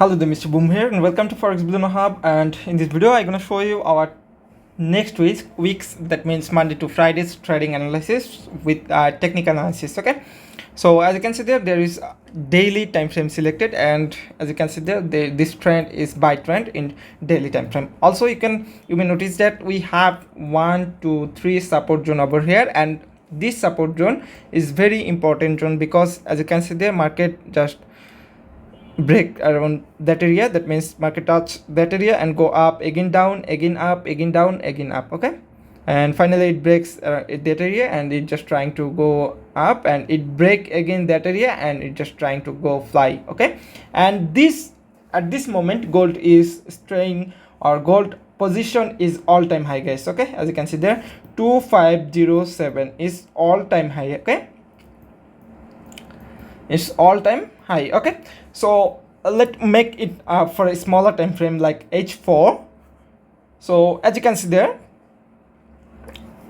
Hello there, Mr. Boom here, and welcome to Forex Blue Hub. And in this video, I'm gonna show you our next weeks. That means Monday to Fridays trading analysis with technical analysis. Okay, so as you can see there is daily time frame selected, and as you can see this trend is buy trend in daily time frame. Also, you may notice that we have 1, 2, 3 support zone over here, and this support zone is very important zone because as you can see there, market just break around that area. That means market touch that area and go up, again down, again up, again down, again up. Okay, and finally it breaks that area and it just trying to go up, and it break again that area and it just trying to go fly. Okay, and this at this moment gold is staying, or gold position is all-time high, guys. Okay, as you can see there, 2507 is all-time high. Okay, it's all-time high. Okay, so let's make it for a smaller time frame like H4. So as you can see there,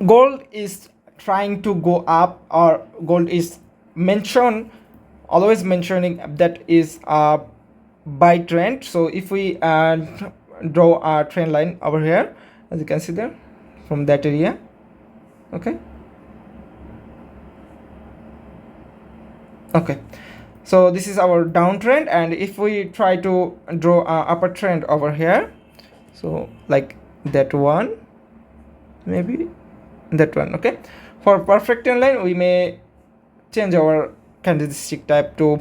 gold is trying to go up, or gold is always mentioning that is a buy trend. So if we draw a trend line over here, as you can see there, from that area. Okay, so this is our downtrend, and if we try to draw a upper trend over here, so like that one, maybe that one. Okay, for perfect trend line we may change our candlestick type to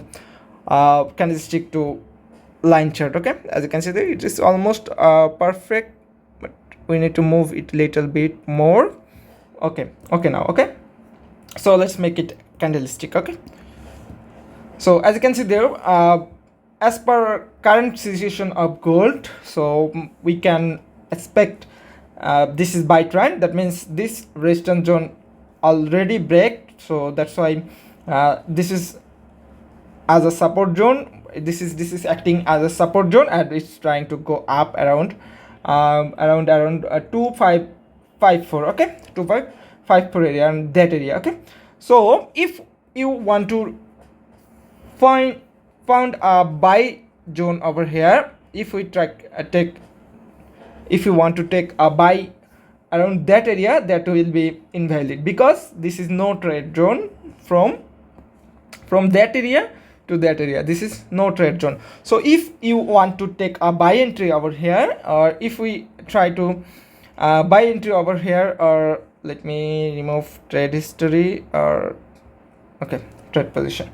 line chart. Okay, as you can see there, it is almost perfect, but we need to move it a little bit more. Okay now. Okay, so let's make it candlestick. Okay, so as you can see there, as per current situation of gold, so we can expect this is buy trend. That means this resistance zone already break, so that's why this is as a support zone. This is acting as a support zone, and it's trying to go up around 2554. Okay, 2554 area, and that area. Okay, so if you want to found a buy zone over here, if we if you want to take a buy around that area, that will be invalid because this is no trade zone from that area to that area. This is no trade zone. So if you want to take a buy entry over here, or if we try to buy entry over here, or let me remove trade history, or okay, trade position.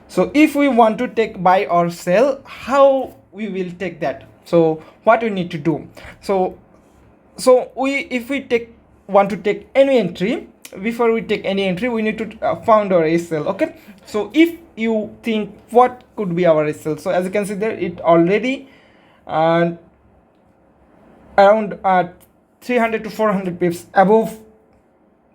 So if we want to take buy or sell, how we will take that? So what we need to do, so if we want to take any entry, before we take any entry we need to find our SL. Okay, so if you think what could be our SL, so as you can see there, it already around 300 to 400 pips above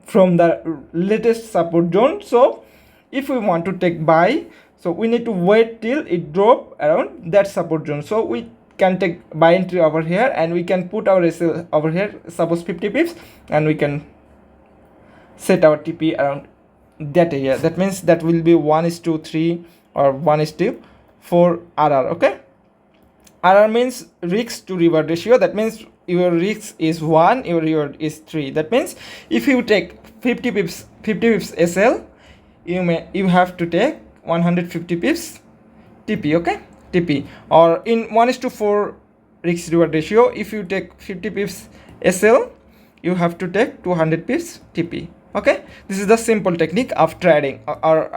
from the latest support zone. So if we want to take buy, so we need to wait till it drop around that support zone. So we can take buy entry over here, and we can put our SL over here, suppose 50 pips, and we can set our TP around that area. That means that will be 1:3 or 1:4 RR. Okay, RR means risk to reward ratio. That means your risk is 1, your reward is 3. That means if you take 50 pips SL, you have to take 150 pips TP. Okay, TP, or in 1:4 risk reward ratio, if you take 50 pips SL, you have to take 200 pips TP. Okay, this is the simple technique of trading, or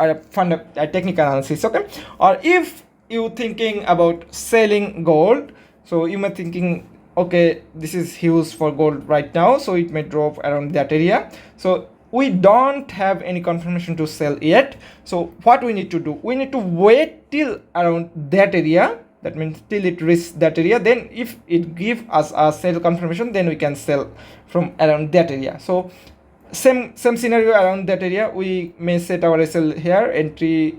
technical analysis. Okay, or if you thinking about selling gold, so you may thinking, okay, this is huge for gold right now, so it may drop around that area. So we don't have any confirmation to sell yet. So what we need to do, we need to wait till around that area. That means till it reaches that area. Then if it give us a sell confirmation, then we can sell from around that area. So same scenario around that area. We may set our SL here, entry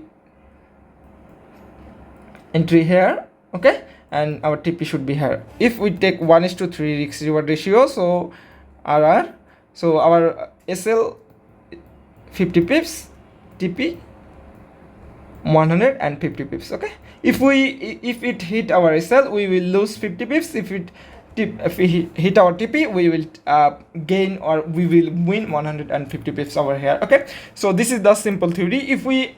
here. Okay, and our TP should be here. If we take 1:3 risk reward ratio, so RR, so our SL 50 pips, TP 150 pips. Okay, If it hit our SL, we will lose 50 pips. If we hit our TP, we will gain, or we will win 150 pips over here. Okay, so this is the simple theory. If we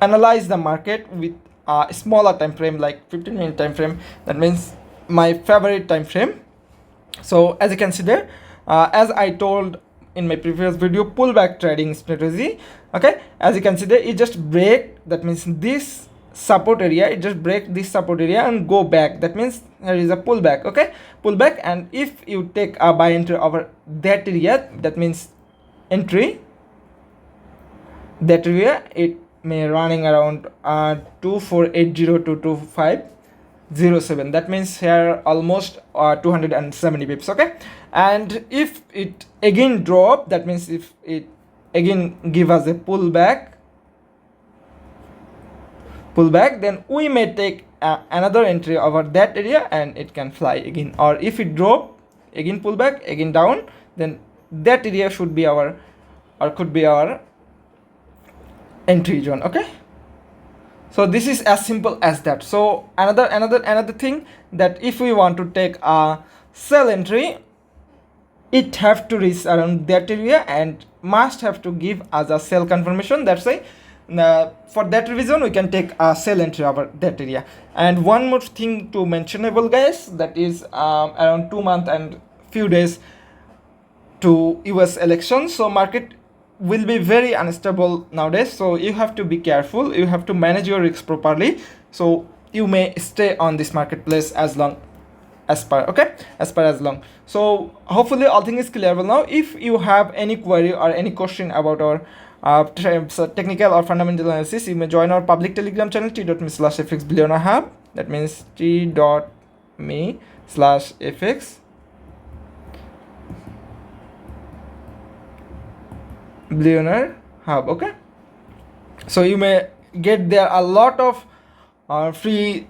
analyze the market with a smaller time frame, like 15-minute time frame, that means my favorite time frame. So as you can see there, as I told in my previous video, pullback trading strategy. Okay, as you can see there, it just break, that means this support area, it just break this support area and go back, that means there is a pullback. Okay, pullback, and if you take a buy entry over that area, that means entry that area, it may running around 2480 to 2507, that means here almost 270 pips. Okay, and if it again drop, that means if it again give us a pullback, then we may take another entry over that area and it can fly again. Or if it drop again, pullback again down, then that area should be our, or could be our entry zone. Okay, so this is as simple as that. So another thing, that if we want to take a sell entry, it have to reach around that area and must have to give us a sell confirmation. That's why for that reason we can take a sell entry over that area. And one more thing to mentionable, guys, that is around 2 months and few days to US elections, so market will be very unstable nowadays, so you have to be careful, you have to manage your risk properly, so you may stay on this marketplace as long as long. So hopefully all things is clear now. If you have any query or any question about our technical or fundamental analysis, you may join our public Telegram channel t.me/fxbillionaire hub, that means t.me/fx billionaire hub. Okay, so you may get there a lot of free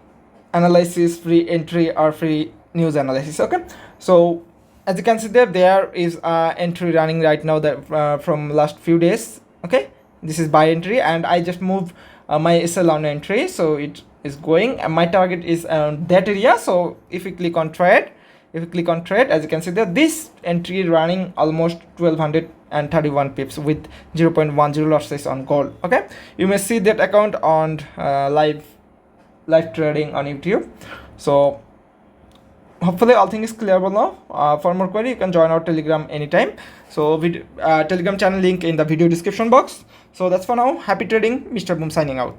analysis, free entry, or free news analysis. Okay, so as you can see there is entry running right now that from last few days. Okay, this is buy entry, and I just moved my SL on entry, so it is going, and my target is that area. So if we click on trade, as you can see there, this entry running almost 1231 pips with 0.10 losses on gold. Okay, you may see that account on live trading on YouTube. So hopefully all things is clear now. For more query, you can join our Telegram anytime. So Telegram channel link in the video description box. So that's for now. Happy trading. Mr. Boom signing out.